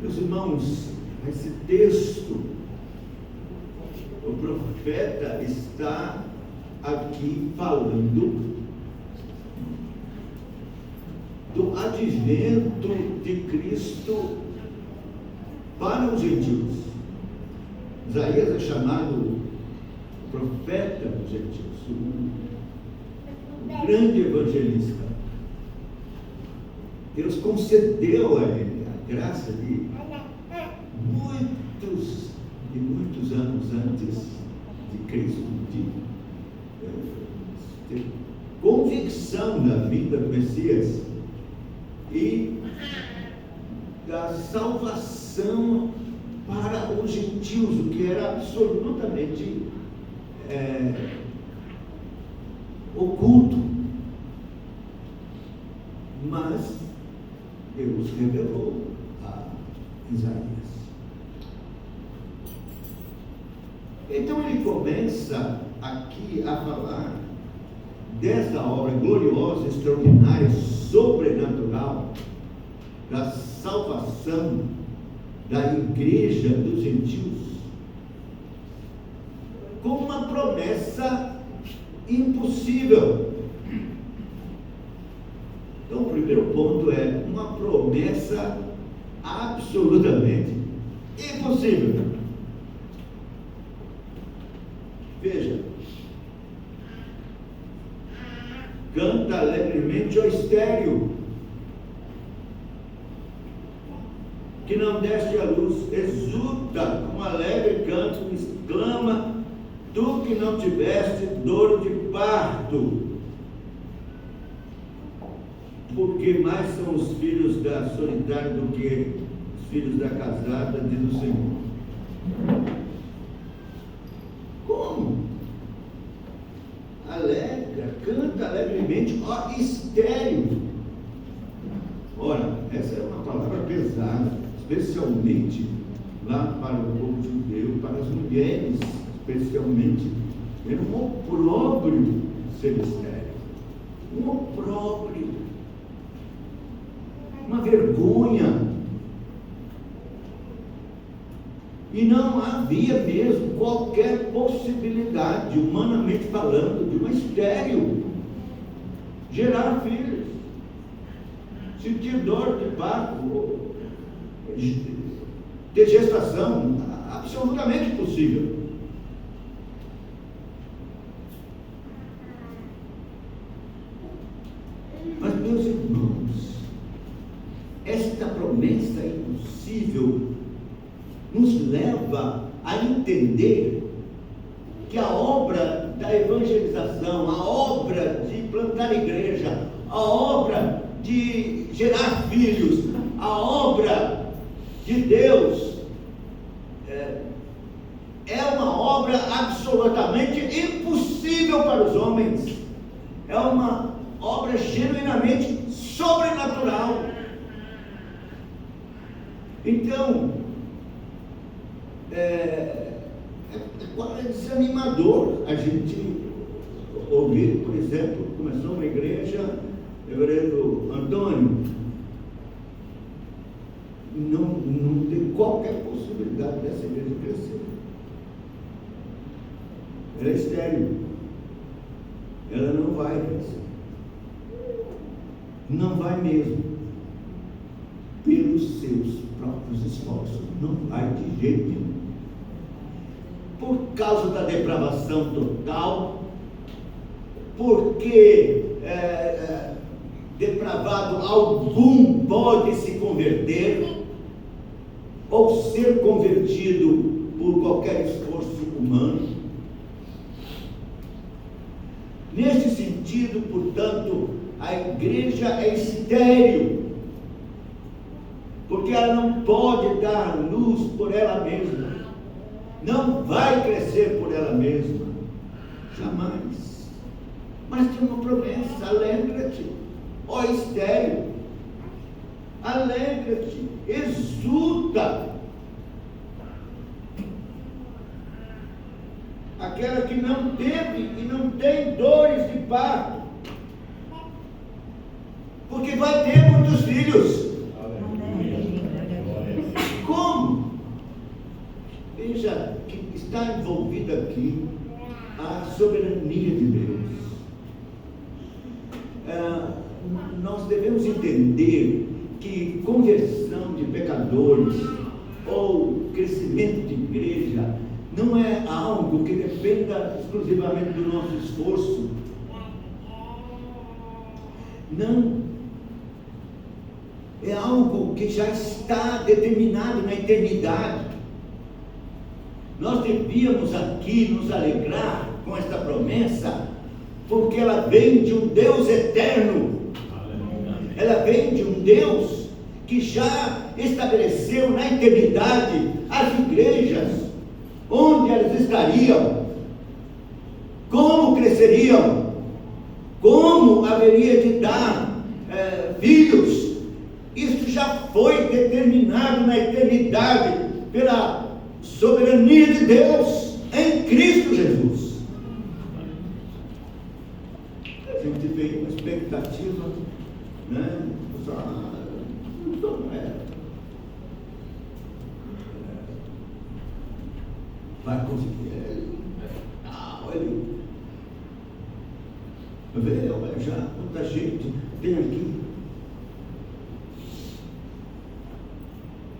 Meus irmãos, esse texto, o profeta está aqui falando do advento de Cristo para os gentios. Isaías é chamado profeta dos gentios, um grande evangelista. Deus concedeu a ele a graça de muitos e muitos anos antes de Cristo, de ter convicção da vinda do Messias e da salvação para os gentios, o que era absolutamente oculto. Mas Deus revelou a Isaías. Então ele começa aqui a falar dessa obra gloriosa, extraordinária, sobrenatural, da salvação da igreja dos gentios, com uma promessa impossível. Então o primeiro ponto é uma promessa absolutamente impossível. Veja, canta alegremente, ó estéril, que não deste a luz, exulta com alegre canto, exclama, tu que não tiveste dor de parto, porque mais são os filhos da solitária do que os filhos da casada, diz o Senhor. Como? Alegra, canta alegremente, ó estéril. Ora, essa é uma palavra pesada, especialmente lá para o povo judeu, para as mulheres, especialmente. Era um opróbrio ser estéril, um opróbrio, uma vergonha. E não havia mesmo qualquer possibilidade, humanamente falando, de uma estéril gerar filhos, sentir dor de parto, ter gestação, absolutamente impossível. Mas, meus irmãos, esta promessa impossível nos leva a entender que a obra da evangelização, a obra de plantar igreja, a obra de gerar filhos, a obra de Deus é uma obra absolutamente impossível para os homens. É uma obra genuinamente sobrenatural. Então, é quase desanimador a gente ouvir, por exemplo, começou uma igreja, reverendo Antônio, não tem qualquer possibilidade dessa igreja crescer. Ela é estéril, ela não vai crescer, não vai mesmo, pelos seus próprios esforços, não vai de jeito nenhum. Por causa da depravação total, porque depravado algum pode se converter ou ser convertido por qualquer esforço humano. Neste sentido, portanto, a igreja é estéril, porque ela não pode dar luz por ela mesma, não vai crescer por ela mesma, jamais. Mas tem uma promessa: alegra-te, ó estéril, alegra-te, exulta. Aquela que não teve e não tem dores de parto, porque vai ter muitos filhos. vida aqui a soberania de Deus. Nós devemos entender que conversão de pecadores ou crescimento de igreja não é algo que dependa exclusivamente do nosso esforço. Não. É algo que já está determinado na eternidade. Nós devíamos aqui nos alegrar com esta promessa, porque ela vem de um Deus eterno. Ela vem de um Deus que já estabeleceu na eternidade as igrejas, onde elas estariam, como cresceriam, como haveria de dar filhos. Isso já foi determinado na eternidade pela soberania de Deus em Cristo Jesus. A gente vem com expectativa, né? Vai conseguir. Olha já quanta gente tem aqui.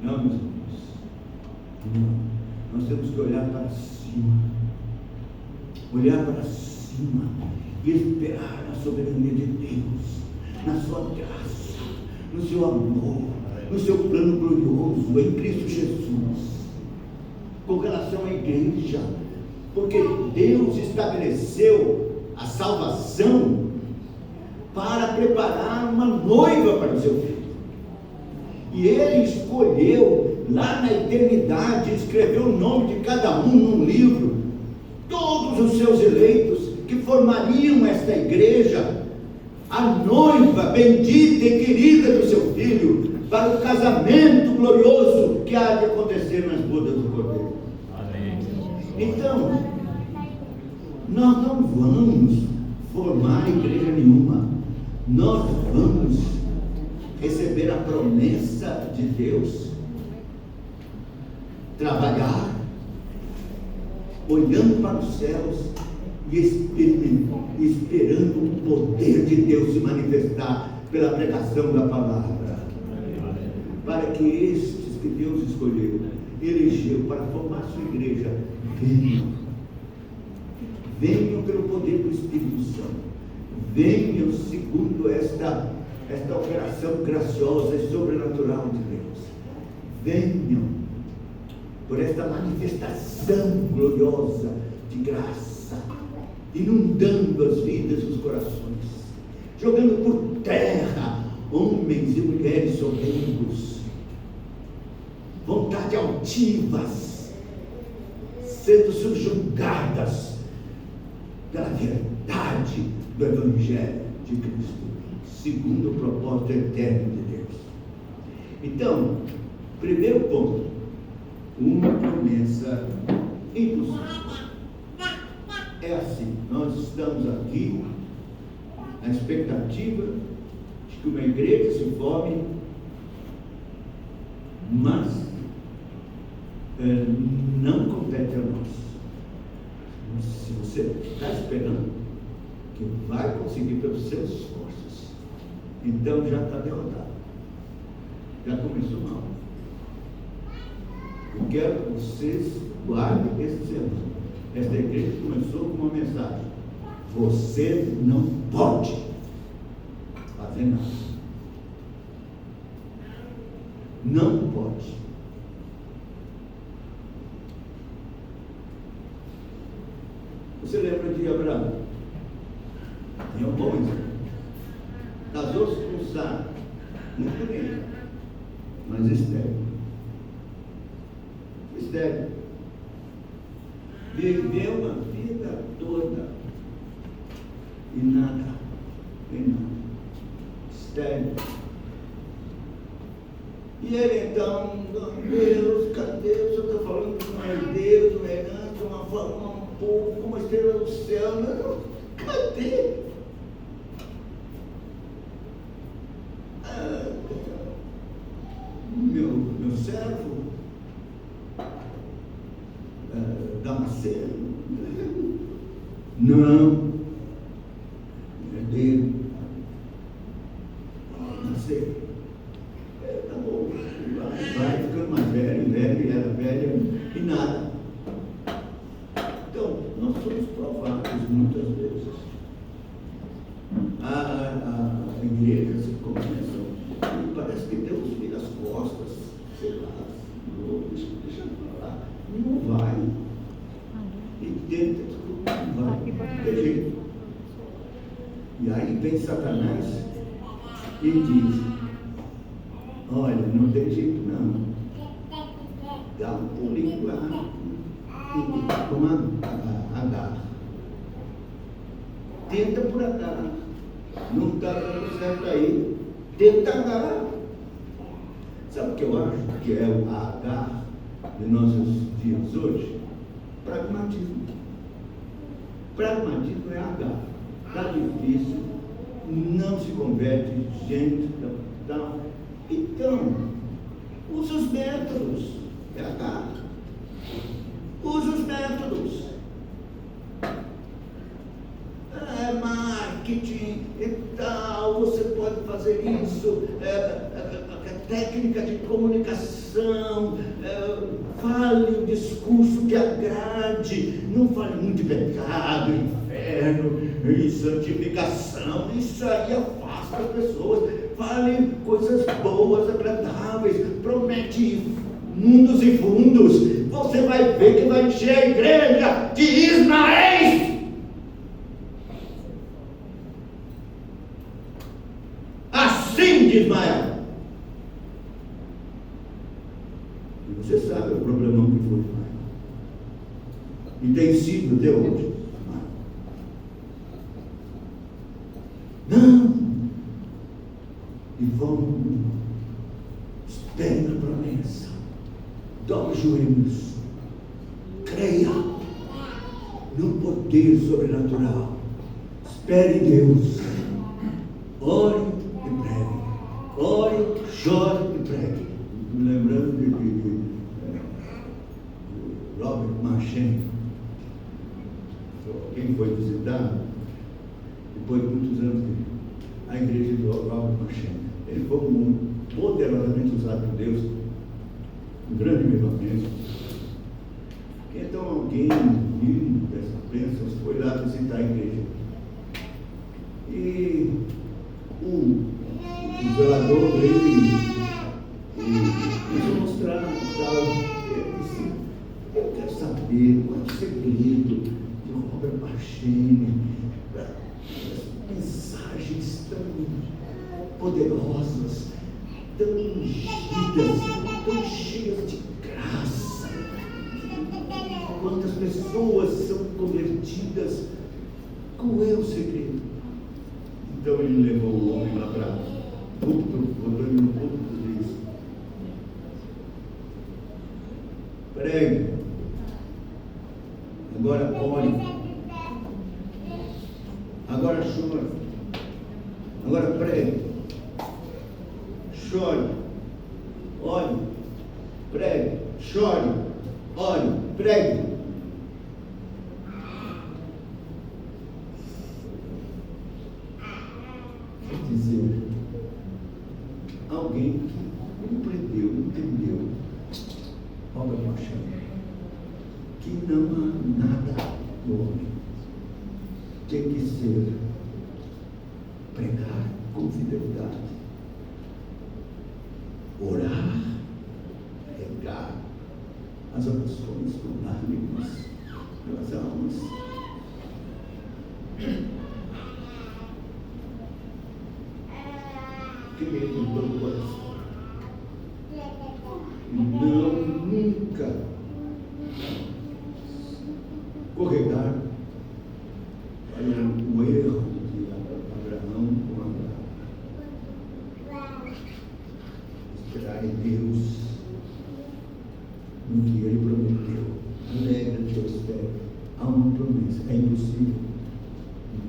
Não, meus irmãos, nós temos que olhar para cima, e esperar na soberania de Deus, na sua graça, no seu amor, no seu plano glorioso em Cristo Jesus, com relação à igreja, porque Deus estabeleceu a salvação para preparar uma noiva para o seu filho. E Ele escolheu lá na eternidade, escreveu o nome de cada um num livro, todos os seus eleitos que formariam esta igreja, a noiva bendita e querida do seu filho, para o casamento glorioso que há de acontecer nas bodas do Cordeiro. Então, nós não vamos formar igreja nenhuma, nós vamos receber a promessa de Deus, trabalhar, olhando para os céus e esperando o poder de Deus se manifestar pela pregação da palavra, para que estes que Deus escolheu, elegeu para formar sua igreja, venham pelo poder do Espírito Santo, venham segundo esta operação graciosa e sobrenatural de Deus, venham por esta manifestação gloriosa de graça, inundando as vidas e os corações, jogando por terra homens e mulheres soberbos, vontades altivas, sendo subjugadas pela verdade do Evangelho de Cristo, segundo o propósito eterno de Deus. Então, primeiro ponto, uma promessa impossível. É assim, nós estamos aqui na expectativa de que uma igreja se forme, mas não compete a nós. Se você está esperando que vai conseguir pelos seus esforços, então já está derrotado, já começou mal. Eu quero que vocês guardem esse sermão. Esta igreja começou com uma mensagem: você não pode fazer nada, não pode. Você lembra de Abraão? É um bom exemplo. Casou-se com Sara, muito bonito, mas estéril. Viveu uma vida toda e nada, estéril. E ele então, Deus, cadê? O senhor está falando que não é Deus, uma herança, um povo, como a estrela do céu, não, cadê? Meu servo, Damasceno, Não. É dele. Não sei. Tá bom. Vai ficando mais velho, velho, e era velha, e nada. Então, nós somos provados muitas vezes. A igreja se começa, e parece que Deus vira as costas, sei lá, deixa eu falar, não vai. E tenta, não vai, não tem jeito. E aí vem Satanás e diz: olha, não tem jeito não. Dá um pulinho lá e toma Agar. Tenta por Agar. Não está dando certo aí. Tenta Agar. Sabe o que eu acho que é o Agar de nossos dias hoje? Pragmatismo. Pragmatismo é Agar. Está difícil, não se converte, gente, tal. Então, usa os métodos. É Agar. Usa os métodos. Marketing e tal, você pode fazer isso, técnica de comunicação, fale um discurso que agrade, não fale muito de pecado, inferno e santificação, isso aí afasta as pessoas, fale coisas boas, agradáveis, promete mundos e fundos, você vai ver que vai encher a igreja de Ismaéis. Assim de Ismael. E você sabe o problemão que foi Ismael. E tem sido até hoje. Não. E vamos. Espere na promessa. Dobre os joelhos. Creia no poder sobrenatural. Espere em Deus. Ore e pregue. Ore, chore e pregue. Me lembrando de Robert Machen. Quem foi visitar, depois de muitos anos, a igreja do Robert Machen. Ele foi poderosamente usado por Deus, um grande avivamento. Então alguém vindo dessas bênçãos foi lá visitar a igreja. E o zelador dele quis mostrar tal. Ele disse: eu quero saber qual é o segredo de Robert Machen, as mensagens tão poderosas, tão ungidas, tão cheias de graça. Quantas pessoas são convertidas? Qual é o segredo? Então ele levou o homem lá para púlpito, botou ele no púlpito e disse: pregue, agora ore, agora chore, agora pregue, chore, ore, pregue, chore, ore, pregue. Dizer, alguém que compreendeu, entendeu, Robert Machen, que não há nada no homem, tem que ser pregar com fidelidade, orar, regar as orações com lágrimas pelas almas. Crer com todo o coração. Não, nunca corregar para o erro de Abraão com Abraão. Esperar em Deus no que Ele prometeu. Alegra-te, eu espero. Há uma promessa, é impossível,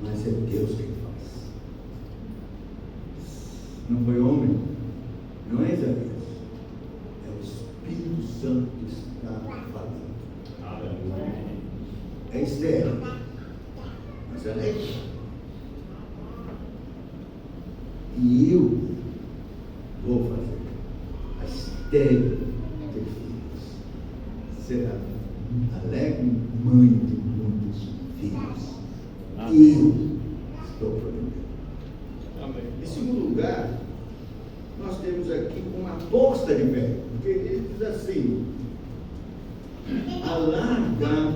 mas é Deus quem faz. Não foi homem, não é Isaías, é o Espírito Santo que está falando. É Esther. a estéril ter filhos. Será alegre mãe de muitos filhos. Eu estou prometendo. Em segundo lugar, nós temos aqui uma aposta de fé, porque ele diz assim: alarga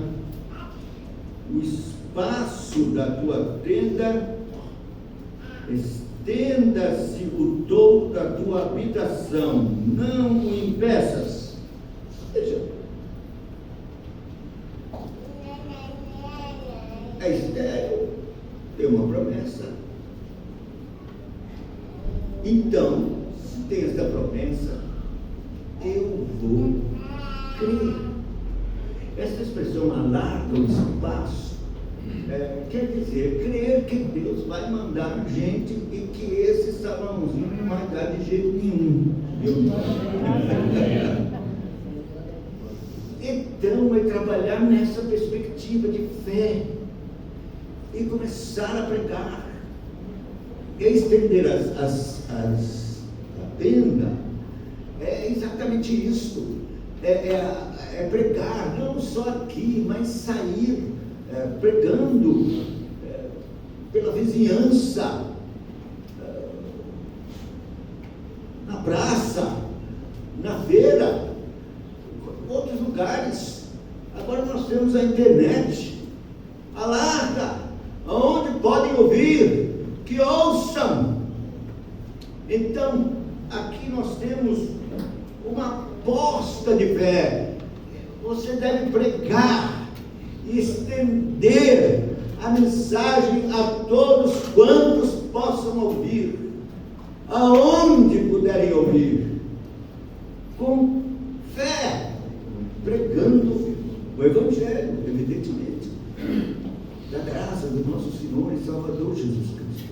o espaço da tua tenda, estenda-se o touro da tua habitação, não o impeças. Veja, é estéril, tem uma promessa. Então, se tem esta promessa, eu vou crer. Essa expressão alarga o espaço quer dizer crer que Deus vai mandar gente e que esse salãozinho não vai dar de jeito nenhum. Então é trabalhar nessa perspectiva de fé e começar a pregar, e estender a tenda. É exatamente isso. É pregar, não só aqui, mas sair pregando pela vizinhança, na praça, na feira, outros lugares. Agora nós temos a internet, alarga, onde podem ouvir, que ouçam. Então, aqui nós temos uma aposta de fé. Você deve pregar e estender a mensagem a todos quantos possam ouvir, aonde puderem ouvir, com fé, pregando o Evangelho, evidentemente, da graça do nosso Senhor e Salvador Jesus Cristo.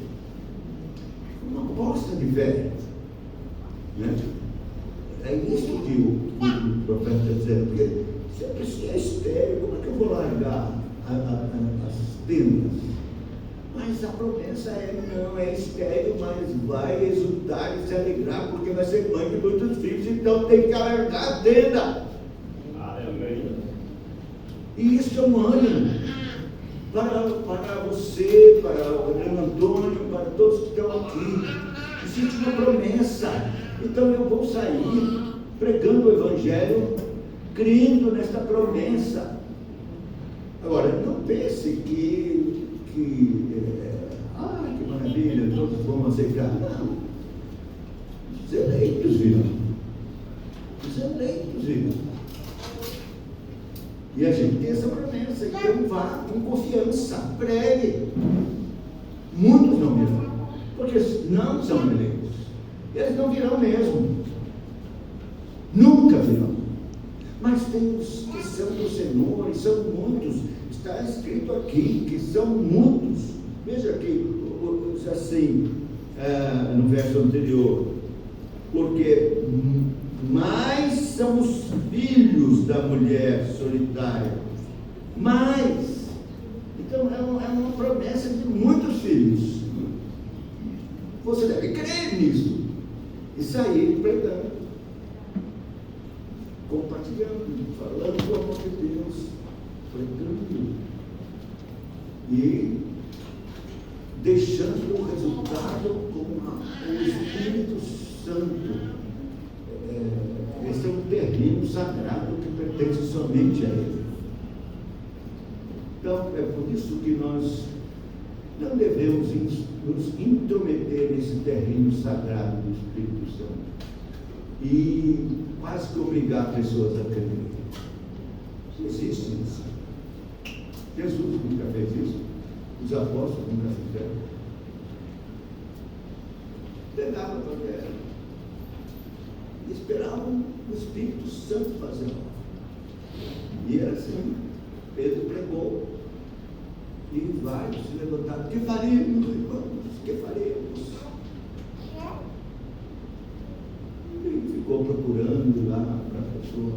Uma aposta de fé, né? É isso que o profeta está dizendo, porque sempre se é estéril, como é que eu vou largar as tendas? Mas a promessa não é estéril, mas vai exultar e se alegrar, porque vai ser mãe de muitos filhos, então tem que alargar a tenda. E isso é um ânimo para você, para o Adriano Antônio, para todos que estão aqui. Existe uma promessa. Então eu vou sair pregando o Evangelho, crendo nesta promessa. Agora, não pense que maravilha, todos vão aceitar. Não. Os eleitos virão. Os eleitos virão. E a gente tem essa promessa, então vá com confiança, pregue. Muitos não virão, porque não são eleitos. Eles não virão mesmo. Nunca virão. Mas tem os que são do Senhor, e são muitos. Está escrito aqui que são muitos. Veja aqui, assim, no verso anterior. Porque mais são os filhos da mulher solitária. Mais. Então é uma promessa de muitos filhos. Você deve crer nisso e sair pregando, compartilhando, falando do amor de Deus, pregando e deixando o resultado com o Espírito Santo. Esse é um terreno sagrado que pertence somente a Ele. Então, é por isso que nós não devemos nos intrometer nesse terreno sagrado do Espírito Santo e quase que obrigar pessoas a crer. Não existe isso. Jesus nunca fez isso. Os apóstolos nunca fizeram. Pegava para terra e esperavam o Espírito Santo fazer algo. E era assim. Pedro pregou. E vários se levantaram. O que faremos, irmãos? O que faremos? E ficou procurando lá para a pessoa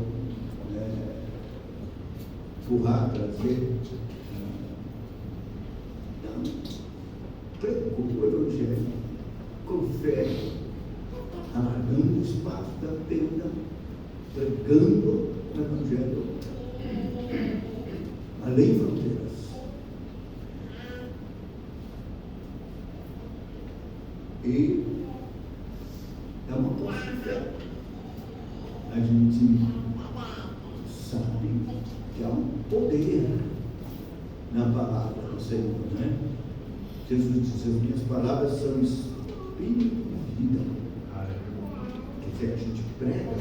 empurrar, trazer. Então, pregou o Evangelho com fé. alargando o espaço da tenda, pregando o Evangelho além fronteiras. E é uma posse de fé. A gente sabe que há um poder na palavra do Senhor, né? Jesus disse: as minhas palavras são espírito e vida. Quer dizer, a gente prega,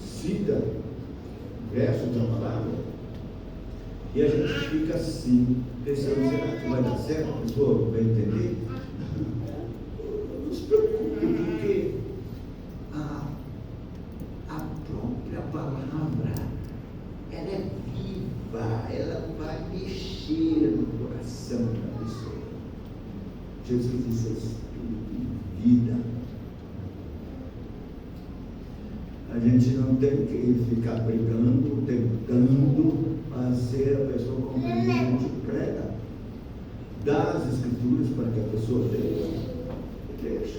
cita versos da palavra, e a gente fica assim, pensando: será que vai dar certo? A pessoa vai entender? Não se preocupe, porque a própria palavra, ela é viva, ela vai mexer no coração da pessoa. Jesus disse: espírito e vida. A gente não tem que ficar brigando, tentando fazer a pessoa compreender. A gente prega, dá as escrituras para que a pessoa deixa.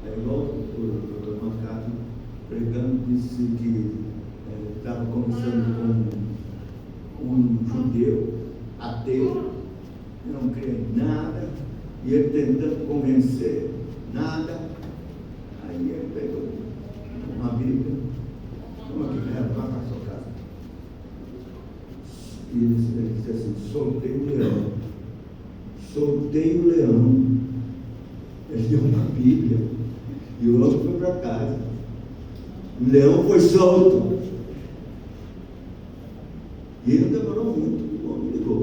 É igual o Mancato pregando, disse que estava conversando com um judeu ateu, que não cria em nada, e ele tentando convencer, nada. Aí ele pegou uma Bíblia, uma que leva lá para a sua casa, e ele disse assim: soltei o leão. Ele deu uma Bíblia e o outro foi para casa. O leão foi solto. E ele não demorou muito, o homem ligou: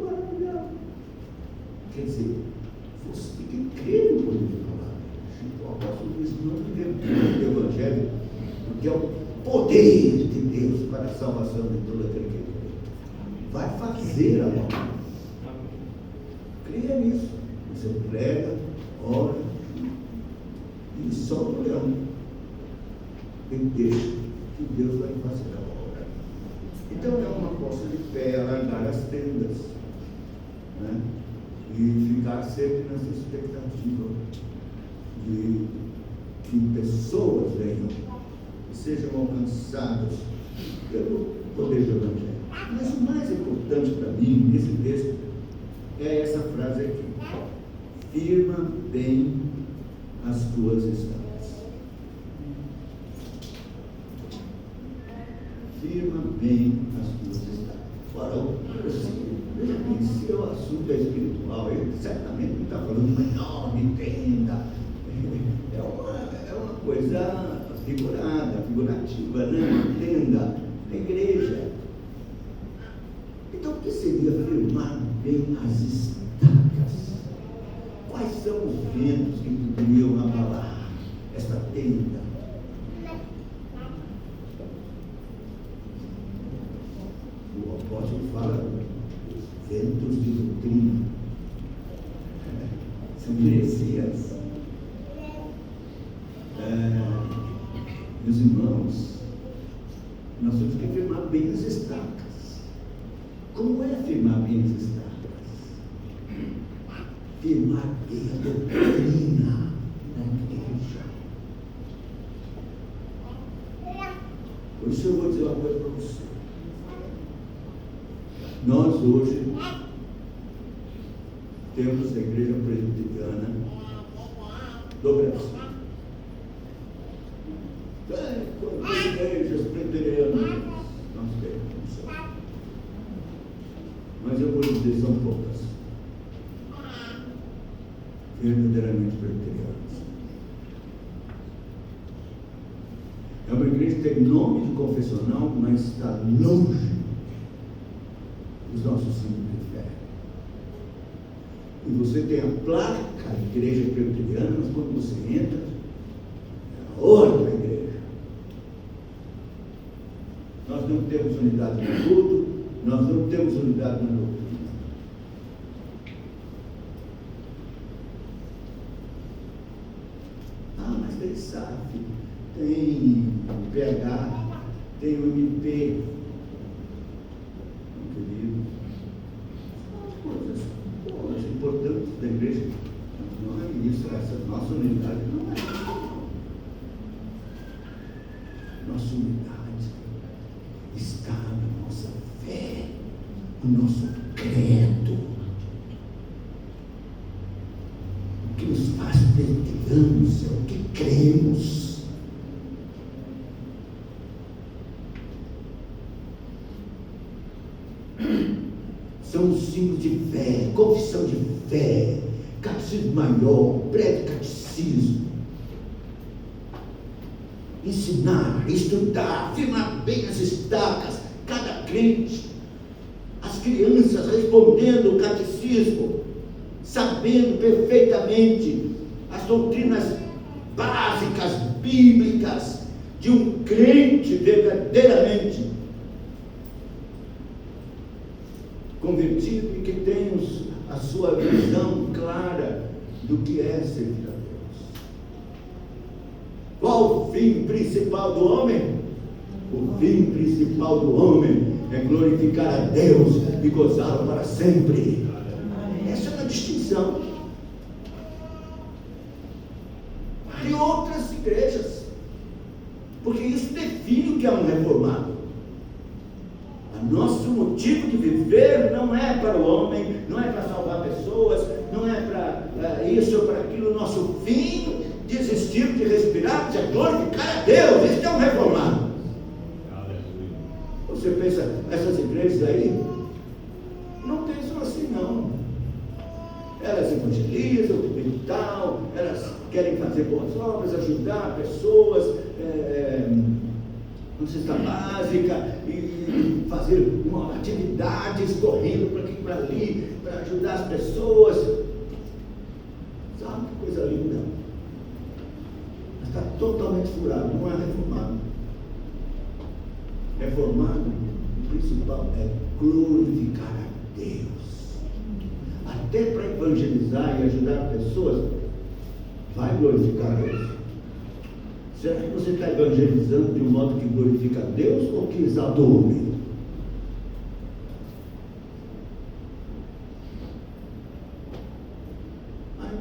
maravilhoso. Quer dizer, você tem que crer no poder da palavra. O apóstolo diz: não inventou o Evangelho, porque é o poder de Deus para a salvação de todo aquele que crê. Vai fazer a obra. Creia nisso. Você prega, ora e solta o leão. E deixa que Deus vai fazer a obra. Então é uma posse de fé, alargar as tendas, né? E ficar sempre nessa expectativa de que pessoas venham e sejam alcançadas pelo poder do Evangelho. Mas o mais importante para mim nesse texto é essa frase aqui: firma bem as tuas estacas. Firma bem as tuas estacas. Ora, veja bem, se o assunto é espiritual, ele certamente não está falando de uma enorme tenda. É uma coisa figurativa, né? Uma tenda, a igreja. Então, o que seria firmar bem as estacas? Quais são os ventos que poderiam abalar esta tenda? O apóstolo fala ventos de doutrina, são heresias. Meus irmãos, nós temos que firmar bem as estacas. Como é firmar bem as estacas? Firmar bem a doutrina da igreja. Por isso eu vou dizer uma coisa para você. Nós hoje temos a igreja presbiteriana do Brasil. Quantas igrejas presbiterianas nós temos? Mas eu vou dizer, são poucas verdadeiramente presbiterianas. É uma igreja que tem nome de confessional, mas está longe dos nossos símbolos de fé. E você tem a placa igreja presbiteriana, mas quando você entra, é outra igreja. Nós não temos unidade no culto, nós não temos unidade na doutrina. Mas tem SAF, tem PH, tem o MP. Querido, são as coisas importantes da igreja, mas não é isso, essa nossa unidade não é. Nossa unidade está na nossa fé, no nosso credo. O que nos faz perseverarmos é o que cremos. São os símbolos de fé, confissão de fé, catecismo maior, breve catecismo. Ensinar, estudar, firmar bem as estacas, cada crente, as crianças respondendo o catecismo, sabendo perfeitamente as doutrinas básicas, bíblicas, de um crente verdadeiramente convertido e que tem a sua visão clara do que é servir a Deus. Qual o fim principal do homem? O fim principal do homem é glorificar a Deus e gozá-lo para sempre. Essa é a distinção. De outras igrejas, porque isso define o que é um reformado. Nosso motivo de viver não é para o homem, não é para salvar pessoas, não é para isso ou para aquilo. Nosso fim de existir, de respirar, é glorificar a Deus. Isso é um reformado. Você pensa, essas igrejas aí não pensam assim, não. Elas evangelizam e tal, elas querem fazer boas obras, ajudar pessoas, uma cesta básica, e fazer atividades correndo para aqui e para ali, para ajudar as pessoas. Sabe que coisa linda? Mas está totalmente furado, não é reformado. Reformado, o principal é glorificar a Deus. Até para evangelizar e ajudar pessoas, vai glorificar a Deus. Será que você está evangelizando de um modo que glorifica a Deus ou que exalta o homem?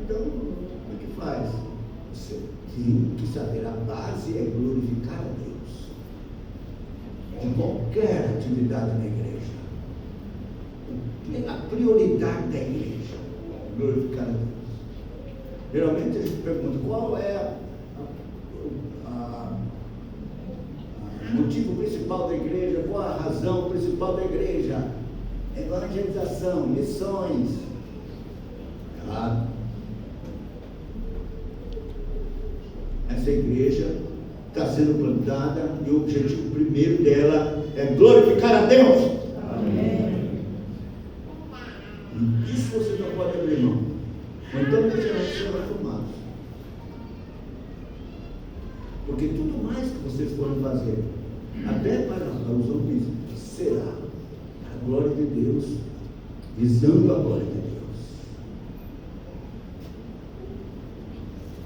Então, como é que faz? Você tem que saber, a base é glorificar a Deus. Em qualquer atividade na igreja. A prioridade da igreja é glorificar a Deus. Geralmente a gente pergunta, qual é o motivo principal da igreja, qual a razão principal da igreja? Evangelização, missões. Errado. Essa igreja está sendo plantada e o objetivo primeiro dela é glorificar a Deus. Amém. Isso você não pode abrir mão. Então deixarão de ser reformados. Porque tudo mais que vocês forem fazer, até para os homens, será a glória de Deus, visando a glória de Deus.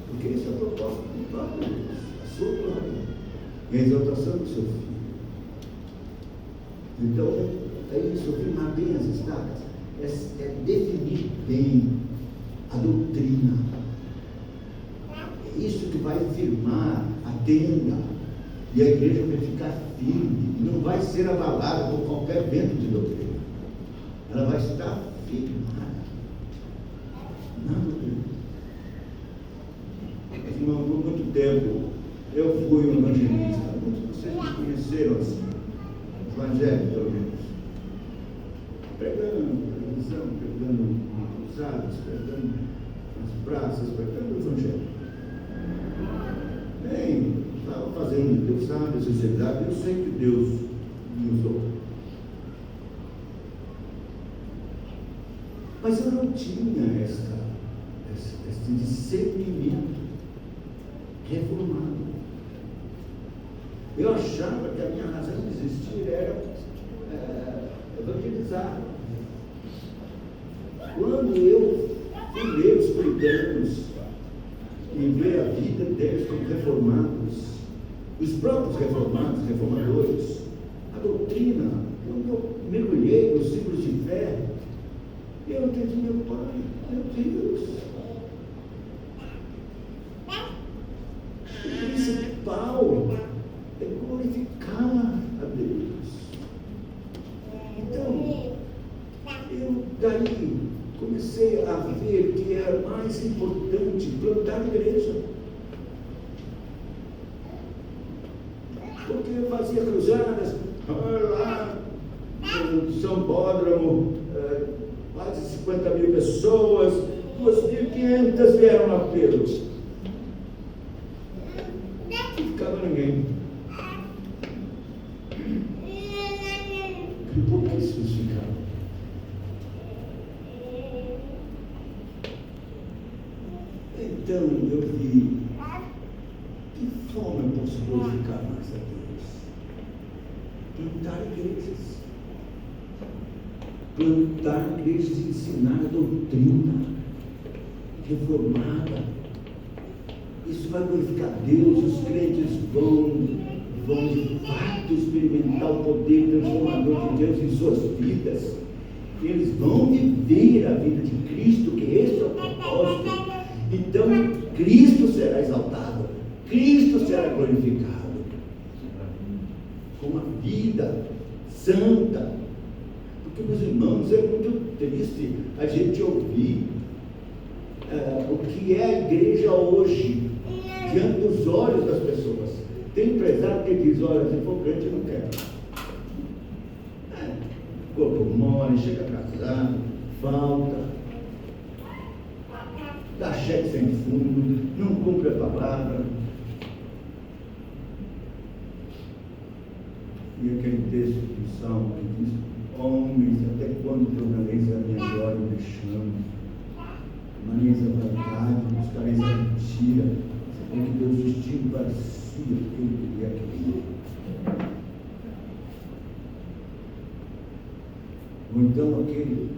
Porque esse é o propósito do próprio Deus, a sua glória, e a exaltação do seu Filho. Então, é isso, firmar bem as estacas, é definir bem a doutrina. É isso que vai firmar a tenda, e a igreja vai ficar firme, não vai ser abalada por qualquer vento de doutrina. Ela vai estar firmada na doutrina. Irmão, por muito tempo eu fui um evangelista. Muitos de vocês me conheceram assim, evangélico pelo menos, pregando televisão, pregando cruzadas, pregando nas praças, pregando o evangelho. Bem, estava fazendo, Deus sabe, a sociedade, eu sei que Deus me usou. Mas eu não tinha esse discernimento reformado. Eu achava que a minha razão de existir era evangelizar. Quando eu fui ler os puritanos e ver a vida deles como reformados, os próprios reformados, reformadores, a doutrina, quando eu mergulhei nos livros de fé, eu entendi, meu pai, meu Deus, principal é glorificar a Deus. Então, eu daí comecei a ver que era mais importante plantar igreja. Porque eu fazia cruzadas, lá no São Bódromo, quase 50 mil pessoas, 2.500 vieram a Pedro. Não ficava ninguém. Por que isso ficava? Então eu vi, que forma eu posso glorificar mais a Deus? Plantar igrejas. Plantar igrejas e ensinar a doutrina reformada. Isso vai glorificar Deus. Os crentes vão de fato experimentar o poder transformador de Deus em suas vidas. Eles vão viver a vida de Cristo, que esse é o propósito. Então, Cristo será exaltado, Cristo será glorificado, com uma vida santa. Porque, meus irmãos, é muito triste a gente ouvir o que é a igreja hoje, diante dos olhos das pessoas. Tem empresário que diz: olha, se for crente, eu não quero. Corpo mole, chega atrasado, falta, dá cheque sem fundo, não cumpre a palavra. E aquele texto do Salmo que diz: homens, até quando tornareis a minha glória me chama? Amareis a verdade, buscareis a mentira, sabendo que Deus destino para si aquilo que ele queria. Ou então aquele: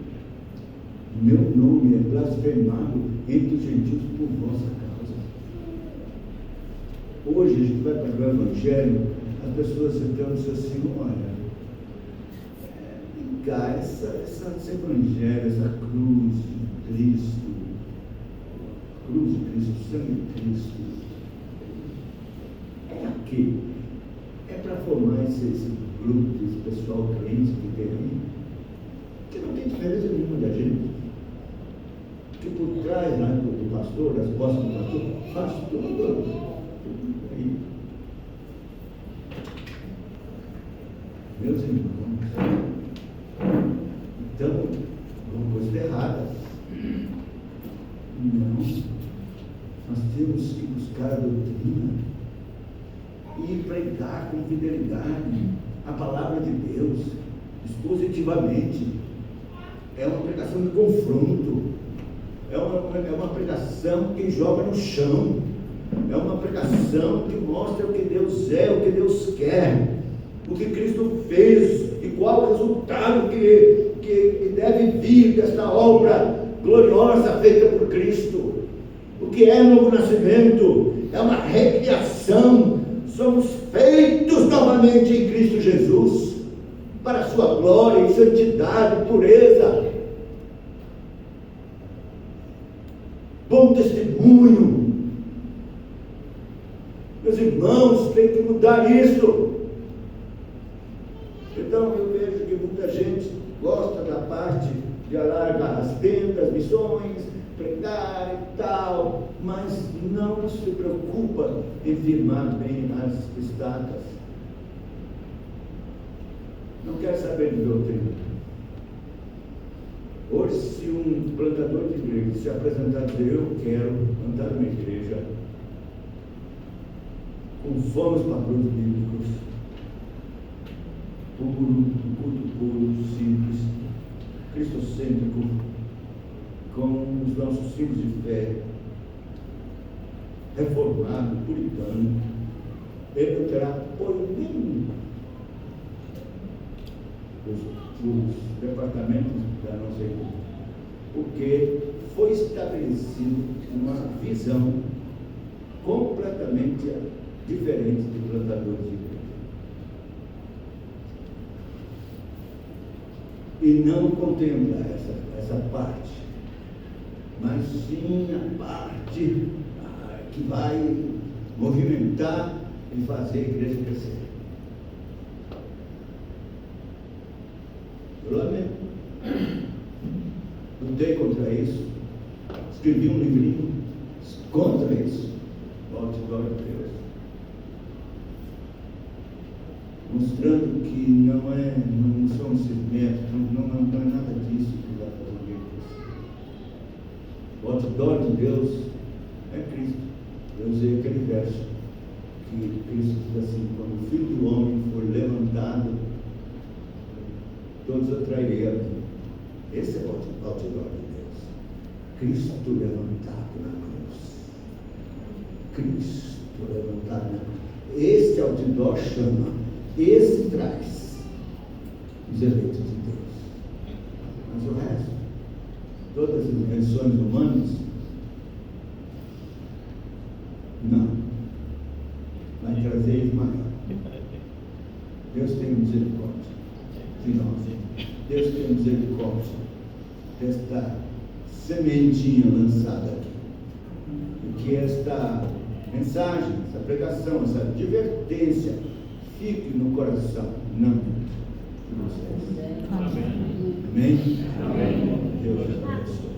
meu nome é blasfemado entre os gentios por vossa causa. Hoje a gente vai para o Evangelho, as pessoas então dizem assim: olha, esse Evangelho, essa cruz de Cristo, o sangue de Cristo, é aqui. É para formar esse grupo, esse pessoal crente que tem aí, que não tem diferença nenhuma da gente. Que por trás do pastor, das costas do pastor, faz tudo aí. Meus irmãos, então, uma coisa errada. Não, nós temos que buscar a doutrina e pregar com fidelidade a palavra de Deus, expositivamente. É uma pregação de confronto, é uma pregação que joga no chão, é uma pregação que mostra o que Deus é, o que Deus quer, o que Cristo fez e qual o resultado que deve vir desta obra gloriosa feita por Cristo. O que é novo nascimento? É uma recriação. Somos feitos novamente em Cristo Jesus, para a sua glória, santidade, pureza, bom testemunho. Meus irmãos, tem que mudar isso. Então eu vejo que muita gente gosta da parte de alargar as tendas, missões, pregar e tal, mas não se preocupa em firmar bem as estacas. Não quer saber de doutrina. Hoje, se um plantador de igreja se apresentar e dizer: eu quero plantar uma igreja conforme os padrões bíblicos, culto puro, simples, cristocêntrico, com os nossos filhos de fé, reformado, puritano, ele não terá apoio nenhum. Os departamentos da nossa igreja, porque foi estabelecido uma visão completamente diferente de plantadores de igreja. E não contempla essa parte, mas sim a parte que vai movimentar e fazer a igreja crescer. Eu lamento. Lutei contra isso. Escrevi um livrinho contra isso. Volte glória a Deus. Mostrando que não são sentimentos, não é nada disso que vai fazer alguém crescer. Volte glória de Deus é Cristo. Eu usei aquele verso que Cristo diz assim: quando o Filho do Homem for levantado, todos atrairei a mim. Esse é o outdoor de Deus. Cristo levantado na cruz. Cristo levantado na cruz. Este outdoor chama, esse traz os eleitos de Deus. Mas o resto, todas as invenções humanas, não. Vai trazer Ismael. Deus tem misericórdia de nós. Deus tem misericórdia desta sementinha lançada aqui. E que esta mensagem, essa pregação, essa advertência fique no coração, não de vocês. Amém? Amém? Deus abençoe.